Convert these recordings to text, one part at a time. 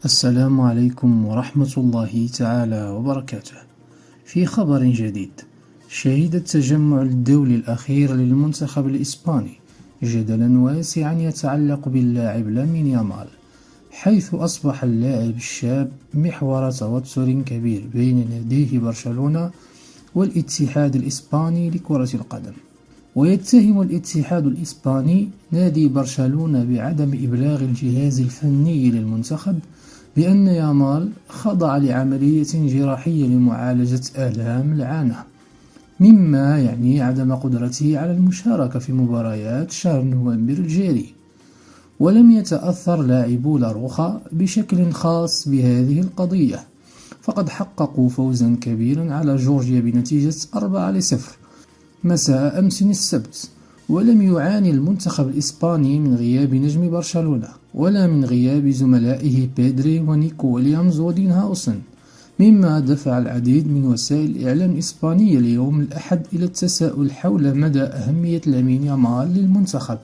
السلام عليكم ورحمة الله تعالى وبركاته. في خبر جديد، شهد التجمع الدولي الأخير للمنتخب الإسباني جدلا واسعا يتعلق باللاعب لامين يامال، حيث أصبح اللاعب الشاب محور توتر كبير بين ناديه برشلونة والاتحاد الإسباني لكرة القدم. ويتهم الاتحاد الإسباني نادي برشلونة بعدم إبلاغ الجهاز الفني للمنتخب بأن يامال خضع لعملية جراحية لمعالجة آلام العانة، مما يعني عدم قدرته على المشاركة في مباريات شهر نوفمبر الجاري. ولم يتأثر لاعبو لاروخا بشكل خاص بهذه القضية، فقد حققوا فوزا كبيرا على جورجيا بنتيجة 4-0 مساء أمس السبت. ولم يعاني المنتخب الإسباني من غياب نجم برشلونة ولا من غياب زملائه بيدري ونيكو ويليامز ودين هاوسن، مما دفع العديد من وسائل الإعلام الإسبانية اليوم الأحد إلى التساؤل حول مدى أهمية لامين يامال للمنتخب.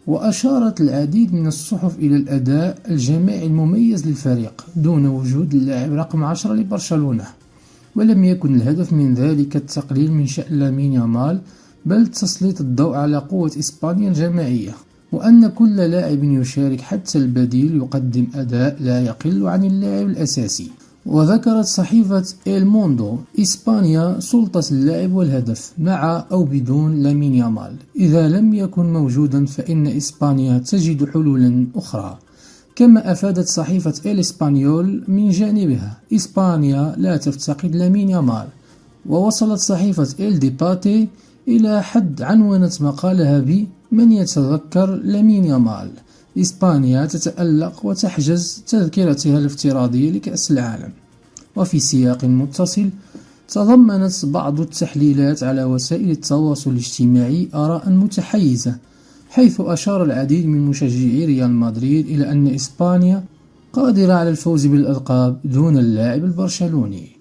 وأشارت العديد من الصحف إلى الأداء الجماعي المميز للفريق دون وجود اللاعب رقم 10 لبرشلونة، ولم يكن الهدف من ذلك التقليل من شأن لامين يامال، بل تسليط الضوء على قوة إسبانيا الجماعية، وأن كل لاعب يشارك حتى البديل يقدم أداء لا يقل عن اللاعب الأساسي. وذكرت صحيفة إل موندو: إسبانيا سلطة اللعب والهدف مع أو بدون لامين يامال، إذا لم يكن موجودا فإن إسبانيا تجد حلولا أخرى. كما أفادت صحيفة إل إسبانيول من جانبها: إسبانيا لا تفتقد لامين يامال. ووصلت صحيفة إل ديباتي إلى حد عنونت مقالها ب: من يتذكر لامين يامال؟ إسبانيا تتألق وتحجز تذكرتها الافتراضية لكأس العالم. وفي سياق متصل، تضمنت بعض التحليلات على وسائل التواصل الاجتماعي آراء متحيزة، حيث أشار العديد من مشجعي ريال مدريد إلى أن إسبانيا قادرة على الفوز بالألقاب دون اللاعب البرشلوني.